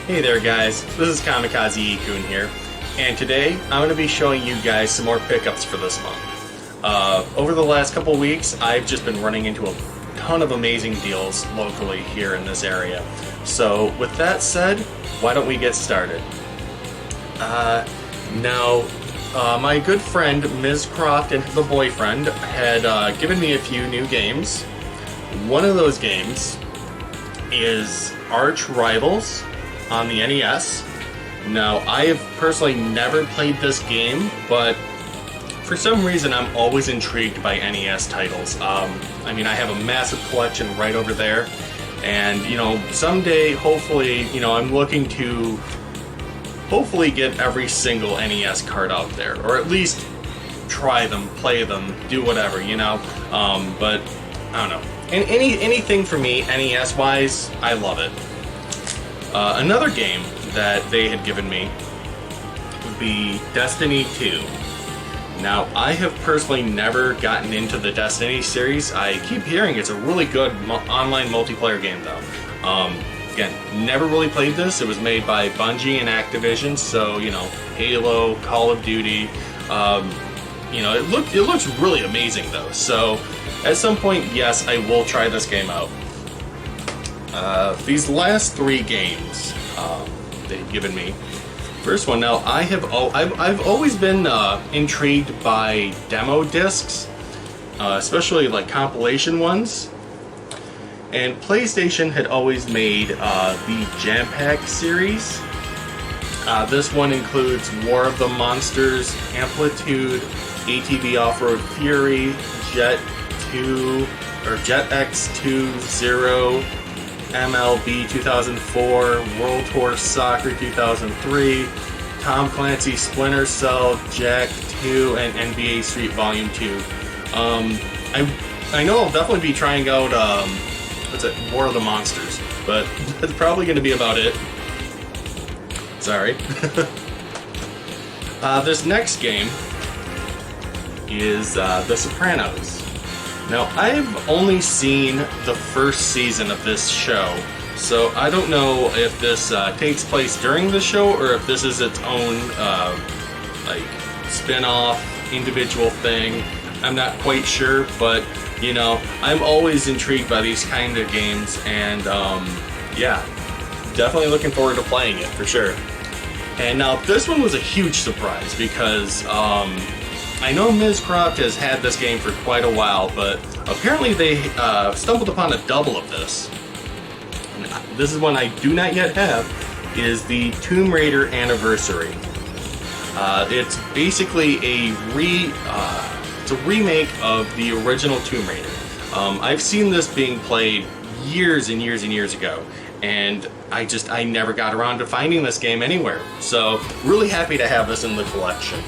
Hey there guys, this is Kamikaze Ikun here, and today I'm going to be showing you guys some more pickups for this month. Over the last couple weeks, I've just been running into a ton of amazing deals locally here in this area. So with that said, why don't we get started? My good friend Ms. Croft and the boyfriend had given me a few new games. One of those games is Arch Rivals on the NES. Now, I have personally never played this game, but for some reason I'm always intrigued by NES titles. I have a massive collection right over there, and someday, hopefully, I'm looking to hopefully get every single NES card out there, or at least try them, play them, do whatever, but I don't know. And anything for me, NES-wise, I love it. Another game that they had given me would be Destiny 2. Now, I have personally never gotten into the Destiny series. I keep hearing it's a really good online multiplayer game, though. Again, never really played this. It was made by Bungie and Activision, so, Halo, Call of Duty. It looks really amazing, though. So, at some point, yes, I will try this game out. These last three games they've given me. First one, now I've always been intrigued by demo discs, especially like compilation ones. And PlayStation had always made the Jam Pack series. This one includes War of the Monsters, Amplitude, ATV Off-Road Fury, Jet X2 Zero, MLB 2004, World Tour Soccer 2003, Tom Clancy Splinter Cell, Jak 2, and NBA Street Volume 2. I know I'll definitely be trying out War of the Monsters, but that's probably going to be about it. Sorry. This next game is The Sopranos. Now, I've only seen the first season of this show, so I don't know if this takes place during the show or if this is its own spin-off individual thing. I'm not quite sure, but I'm always intrigued by these kind of games, and definitely looking forward to playing it for sure. And now this one was a huge surprise because I know Ms. Croft has had this game for quite a while, but apparently they stumbled upon a double of this. And this is one I do not yet have, is the Tomb Raider Anniversary. It's basically a remake of the original Tomb Raider. I've seen this being played years and years and years ago, and I never got around to finding this game anywhere. So really happy to have this in the collection.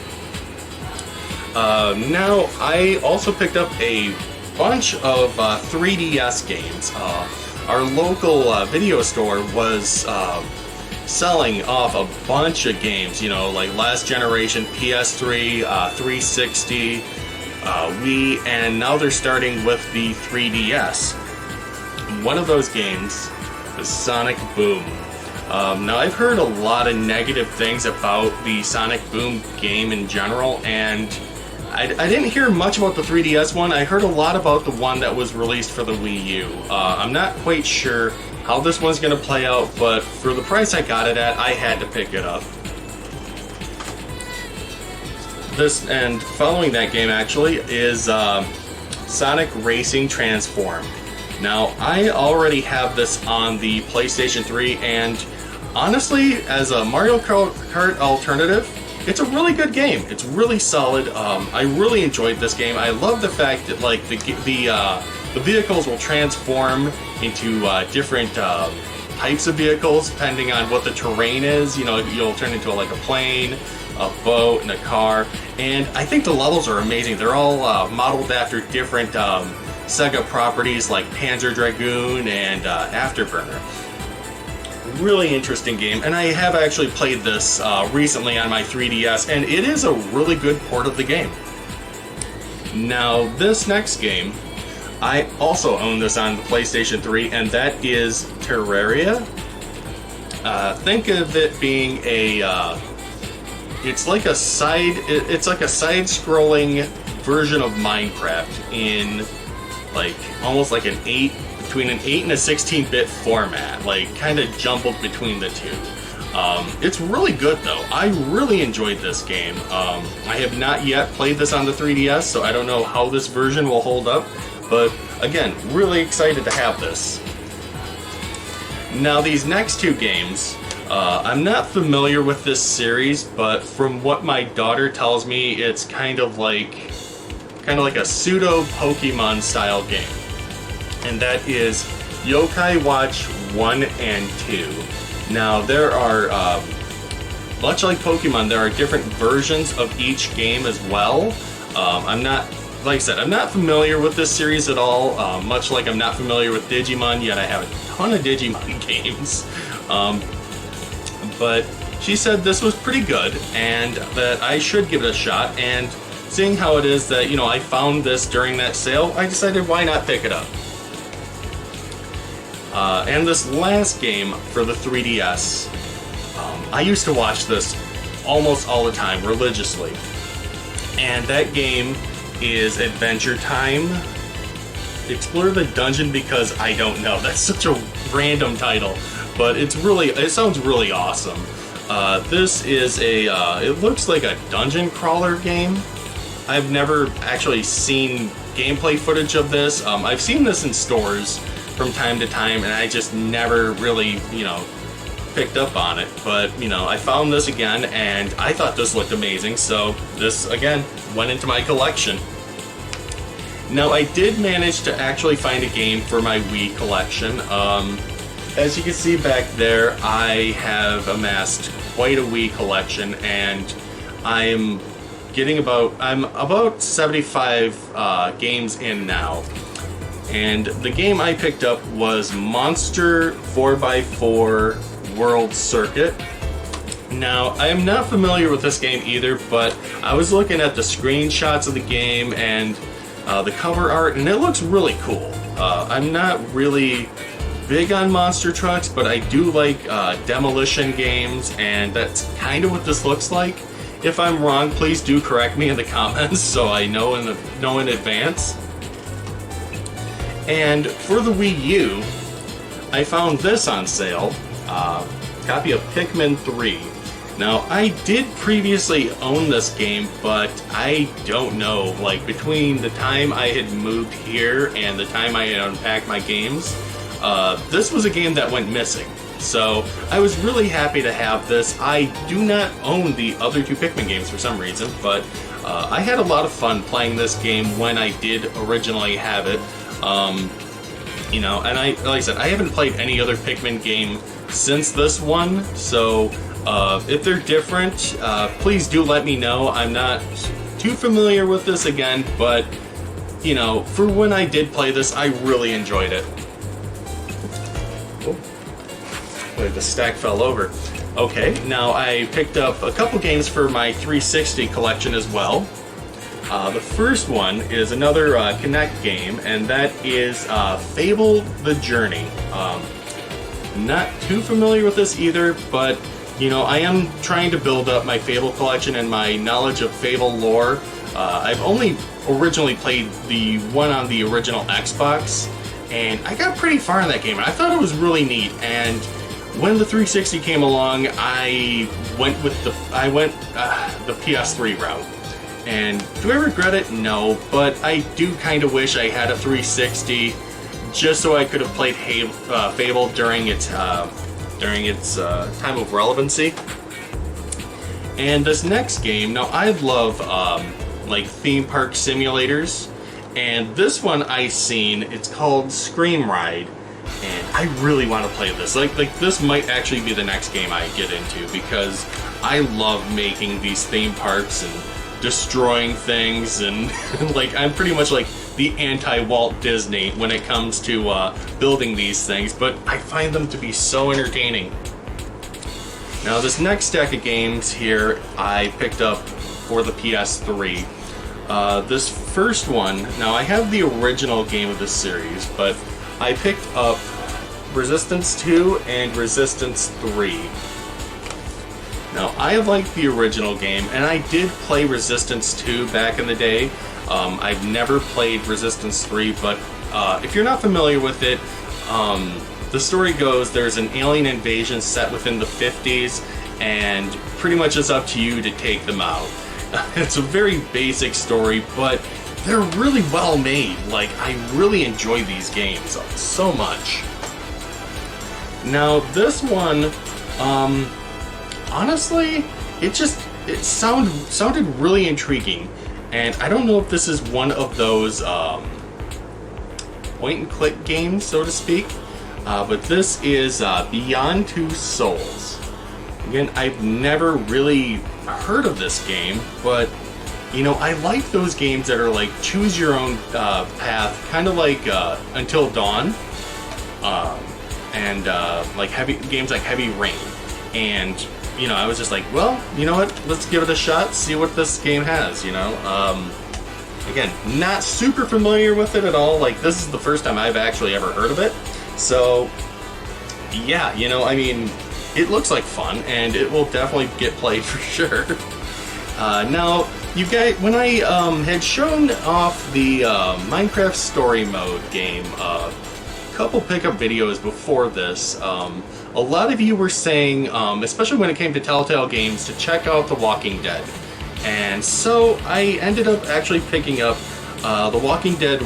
Now, I also picked up a bunch of 3DS games. Our local video store was selling off a bunch of games, like last generation PS3, 360, Wii, and now they're starting with the 3DS. One of those games is Sonic Boom. Now, I've heard a lot of negative things about the Sonic Boom game in general, and I didn't hear much about the 3DS one. I heard a lot about the one that was released for the Wii U. I'm not quite sure how this one's going to play out, but for the price I got it at, I had to pick it up. This, and following that game actually, is Sonic Racing Transform. Now, I already have this on the PlayStation 3, and honestly, as a Mario Kart alternative, it's a really good game. It's really solid. I really enjoyed this game. I love the fact that the vehicles will transform into different types of vehicles depending on what the terrain is. You'll turn into a plane, a boat, and a car. And I think the levels are amazing. They're all modeled after different Sega properties like Panzer Dragoon and Afterburner. Really interesting game, and I have actually played this recently on my 3DS, and it is a really good port of the game. Now, this next game I also own this on the PlayStation 3, and that is Terraria. Think of it being it's like a side-scrolling version of Minecraft in like almost like between an 8 and a 16-bit format, like kind of jumbled between the two. It's really good though. I really enjoyed this game. I have not yet played this on the 3DS, so I don't know how this version will hold up, but again, really excited to have this. Now these next two games, I'm not familiar with this series, but from what my daughter tells me, it's kind of like a pseudo Pokemon style game. And that is Yokai Watch 1 and 2. Now there are, much like Pokemon, there are different versions of each game as well. Like I said, I'm not familiar with this series at all, much like I'm not familiar with Digimon, yet I have a ton of Digimon games. But she said this was pretty good, and that I should give it a shot, and seeing how it is that, I found this during that sale, I decided why not pick it up. And this last game for the 3DS, I used to watch this almost all the time, religiously. And that game is Adventure Time. Explore the Dungeon Because I Don't Know. That's such a random title, but it sounds really awesome. This is it looks like a dungeon crawler game. I've never actually seen gameplay footage of this. I've seen this in stores from time to time, and I just never really, picked up on it. But, I found this again, and I thought this looked amazing, so this, again, went into my collection. Now, I did manage to actually find a game for my Wii collection. As you can see back there, I have amassed quite a Wii collection, and I'm about 75 games in now. And the game I picked up was Monster 4x4 World Circuit. Now, I am not familiar with this game either, but I was looking at the screenshots of the game and the cover art, and it looks really cool. I'm not really big on monster trucks, but I do like demolition games, and that's kind of what this looks like. If I'm wrong, please do correct me in the comments so I know in advance. And for the Wii U, I found this on sale, copy of Pikmin 3. Now, I did previously own this game, but I don't know, like between the time I had moved here and the time I had unpacked my games, this was a game that went missing. So I was really happy to have this. I do not own the other two Pikmin games for some reason, but I had a lot of fun playing this game when I did originally have it. And like I said, I haven't played any other Pikmin game since this one, so if they're different, please do let me know. I'm not too familiar with this again, but, for when I did play this, I really enjoyed it. The stack fell over. Okay, now I picked up a couple games for my 360 collection as well. The first one is another Kinect game, and that is Fable the Journey. Not too familiar with this either, but I am trying to build up my Fable collection and my knowledge of Fable lore. I've only originally played the one on the original Xbox, and I got pretty far in that game, and I thought it was really neat. And when the 360 came along, I went the PS3 route. And do I regret it? No, but I do kind of wish I had a 360 just so I could have played Fable during its time of relevancy. And this next game, now I love like theme park simulators, and this one I seen, it's called Scream Ride, and I really want to play this. Like this might actually be the next game I get into, because I love making these theme parks and destroying things, and like I'm pretty much like the anti-Walt Disney when it comes to building these things, but I find them to be so entertaining. Now this next stack of games here I picked up for the PS3. This first one, now I have the original game of this series, but I picked up Resistance 2 and Resistance 3. Now, I like the original game, and I did play Resistance 2 back in the day. I've never played Resistance 3, but if you're not familiar with it, the story goes there's an alien invasion set within the 50s, and pretty much it's up to you to take them out. It's a very basic story, but they're really well made. Like, I really enjoy these games so much. Now, this one, honestly, it sounded really intriguing, and I don't know if this is one of those point and click games, so to speak, but this is Beyond Two Souls. Again, I've never really heard of this game, but you know, I like those games that are like choose your own path, kind of like Until Dawn, and like games like Heavy Rain. And you know, I was just like, well, you know what? Let's give it a shot, see what this game has. You know, again, not super familiar with it at all. Like, this is the first time I've actually ever heard of it. So, yeah, you know, I mean, it looks like fun, and it will definitely get played for sure. Now, you guys, when I had shown off the Minecraft Story Mode game a couple pickup videos before this, a lot of you were saying, especially when it came to Telltale Games, to check out The Walking Dead. And so I ended up actually picking up The Walking Dead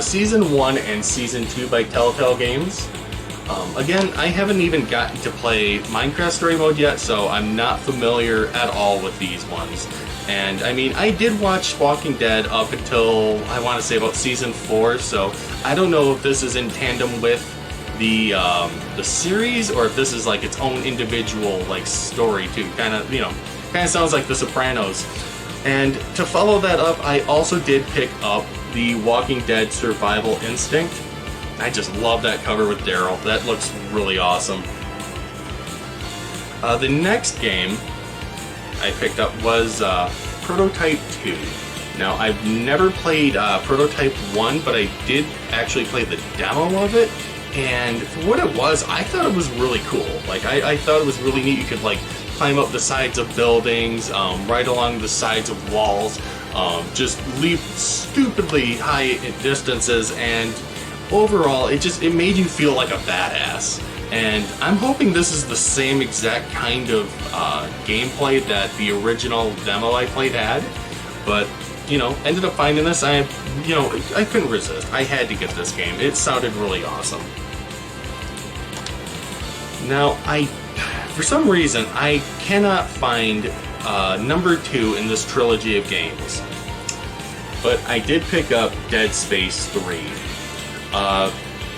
Season 1 and Season 2 by Telltale Games. Again, I haven't even gotten to play Minecraft Story Mode yet, so I'm not familiar at all with these ones. And I mean, I did watch Walking Dead up until, I want to say, about Season 4, so I don't know if this is in tandem with the series, or if this is like its own individual like story too. Kind of, you know, kind of sounds like The Sopranos. And to follow that up, I also did pick up The Walking Dead Survival Instinct. I just love that cover with Daryl. That looks really awesome. The next game I picked up was Prototype 2. Now, I've never played Prototype 1, but I did actually play the demo of it. And for what it was, I thought it was really cool. Like, I thought it was really neat. You could, like, climb up the sides of buildings, right along the sides of walls, just leap stupidly high distances, and overall, it made you feel like a badass. And I'm hoping this is the same exact kind of gameplay that the original demo I played had. But, you know, ended up finding this. I couldn't resist. I had to get this game. It sounded really awesome. Now, for some reason, I cannot find number 2 in this trilogy of games. But I did pick up Dead Space 3.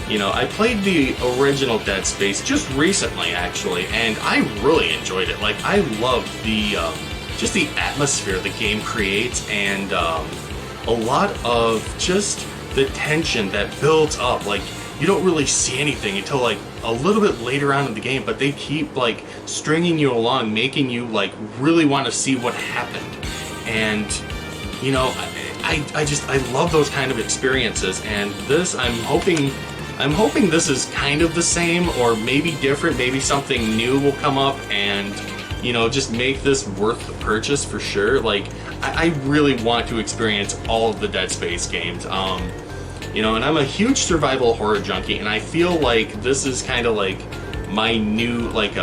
You know, I played the original Dead Space just recently, actually, and I really enjoyed it. Like, I love the just the atmosphere the game creates, and a lot of just the tension that builds up. Like, you don't really see anything until like a little bit later on in the game, but they keep like stringing you along, making you like really want to see what happened. And you know, I love those kind of experiences, and this, I'm hoping this is kind of the same, or maybe different. Maybe something new will come up and, you know, just make this worth the purchase for sure. Like, I really want to experience all of the Dead Space games. You know, and I'm a huge survival horror junkie, and I feel like this is kind of like my new, like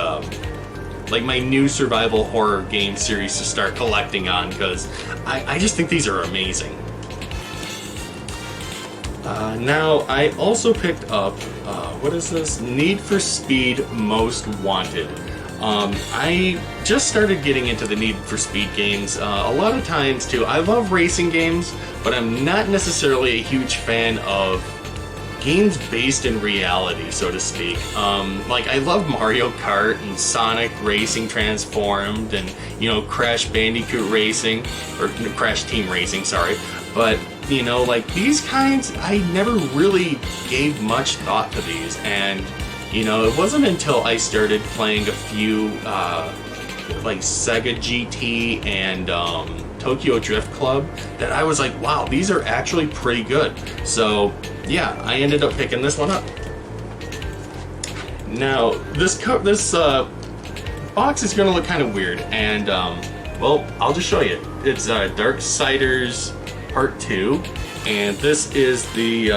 my new survival horror game series to start collecting on, because I just think these are amazing. Now, I also picked up, what is this? Need for Speed Most Wanted. I just started getting into the Need for Speed games. A lot of times, too, I love racing games, but I'm not necessarily a huge fan of games based in reality, so to speak. Like, I love Mario Kart and Sonic Racing Transformed and, you know, Crash Bandicoot Racing, or Crash Team Racing, sorry. But, you know, like, these kinds, I never really gave much thought to these. And, you know, it wasn't until I started playing a few, like, Sega GT and Tokyo Drift Club that I was like, wow, these are actually pretty good. So, yeah, I ended up picking this one up. Now, this box is going to look kind of weird, and well, I'll just show you. It's Darksiders Part 2, and this is the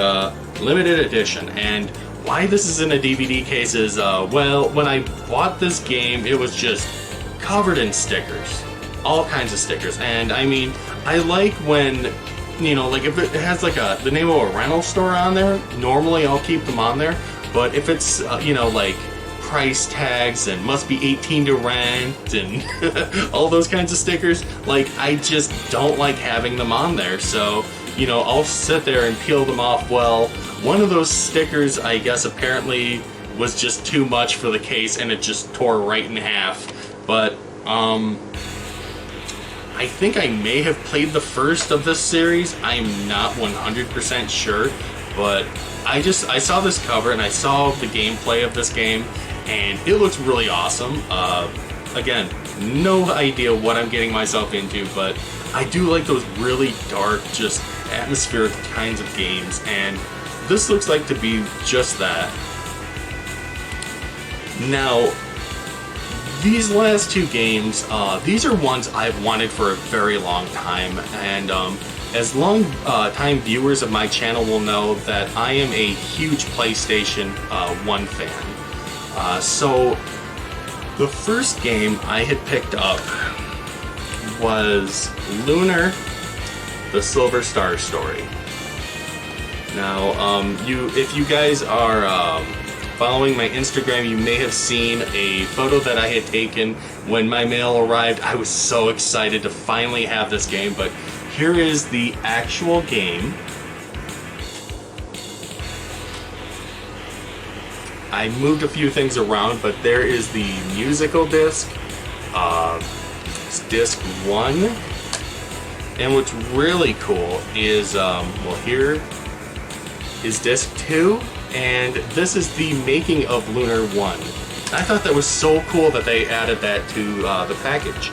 limited edition. And why this is in a DVD case is, well, when I bought this game, it was just covered in stickers. All kinds of stickers. And I mean, I like when, you know, like if it has like the name of a rental store on there, normally I'll keep them on there. But if it's, you know, like price tags and must be 18 to rent and all those kinds of stickers, like I just don't like having them on there. So, you know, I'll sit there and peel them off. Well, one of those stickers, I guess, apparently was just too much for the case and it just tore right in half. But, I think I may have played the first of this series. I'm not 100% sure, but I saw this cover and I saw the gameplay of this game, and it looks really awesome. Again, no idea what I'm getting myself into, but I do like those really dark, just atmospheric kinds of games, and this looks like to be just that. Now, these last two games, these are ones I've wanted for a very long time, and as long time viewers of my channel will know that I am a huge PlayStation 1 fan. So the first game I had picked up was Lunar: The Silver Star Story. Now, if you guys are following my Instagram, you may have seen a photo that I had taken when my mail arrived. I was so excited to finally have this game, but here is the actual game. I moved a few things around, but there is the musical disc. It's disc 1. And what's really cool is, well, here is disc 2. And this is the making of Lunar 1. I thought that was so cool that they added that to the package.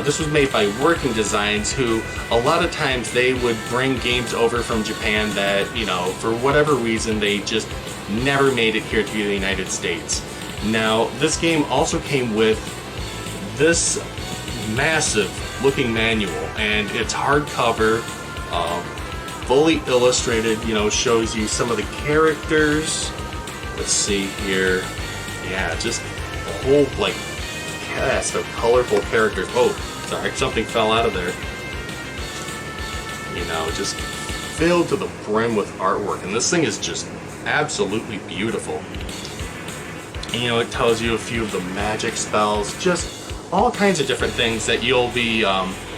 This was made by Working Designs, who a lot of times they would bring games over from Japan that, you know, for whatever reason they just never made it here to the United States. Now, this game also came with this massive looking manual, and it's hardcover, fully illustrated, you know, shows you some of the characters. Let's see here. Yeah, just a whole, like, cast of colorful characters. Oh, sorry, something fell out of there. You know, just filled to the brim with artwork. And this thing is just absolutely beautiful. And, you know, it tells you a few of the magic spells, just all kinds of different things that you'll be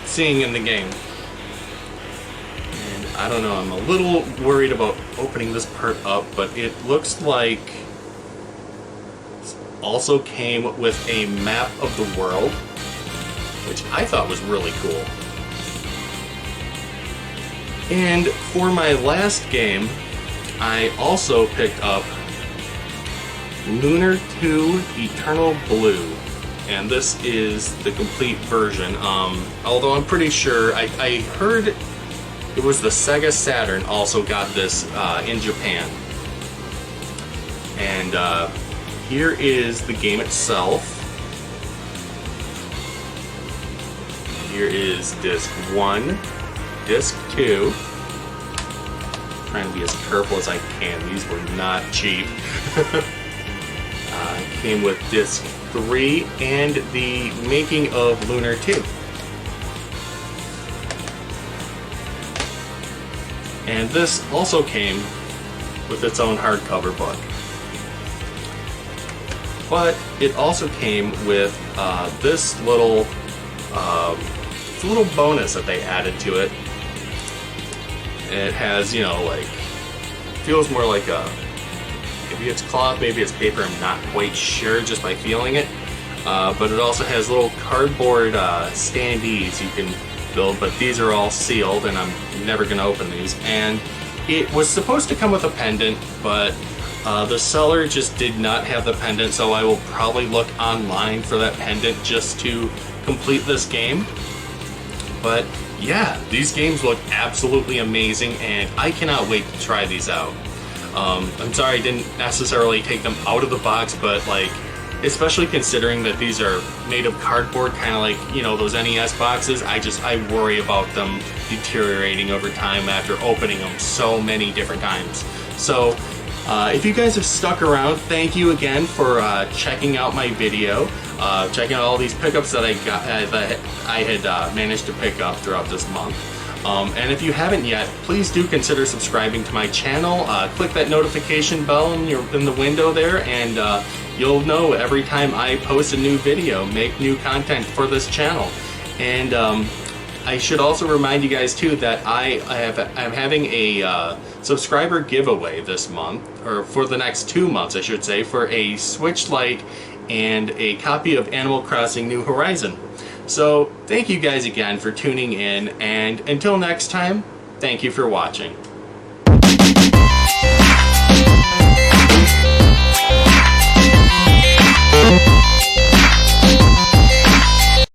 seeing in the game. I don't know, I'm a little worried about opening this part up, but it looks like it also came with a map of the world, which I thought was really cool. And for my last game, I also picked up Lunar 2 Eternal Blue, and this is the complete version. Although I'm pretty sure, I heard it was the Sega Saturn also got this in Japan. And here is the game itself. Here is disc 1, disc 2. Trying to be as careful as I can. These were not cheap. Came with disc 3 and the making of Lunar 2. And this also came with its own hardcover book. But it also came with this little bonus that they added to it. It has, you know, like, feels more like maybe it's cloth, maybe it's paper, I'm not quite sure just by feeling it. But it also has little cardboard standees you can build, but these are all sealed and I'm never going to open these. And it was supposed to come with a pendant, but the seller just did not have the pendant, so I will probably look online for that pendant just to complete this game. But yeah, these games look absolutely amazing and I cannot wait to try these out. I'm sorry I didn't necessarily take them out of the box, but like, especially considering that these are made of cardboard, kind of like, you know, those NES boxes, I worry about them deteriorating over time after opening them so many different times. So if you guys have stuck around, thank you again for checking out my video, checking out all these pickups that I got, that I had managed to pick up throughout this month. And if you haven't yet, please do consider subscribing to my channel. Click that notification bell in the window there, and you'll know every time I post a new video, make new content for this channel. And I should also remind you guys too that I'm having a subscriber giveaway this month, or for the next 2 months I should say, for a Switch Lite and a copy of Animal Crossing New Horizon. So thank you guys again for tuning in, and until next time, thank you for watching.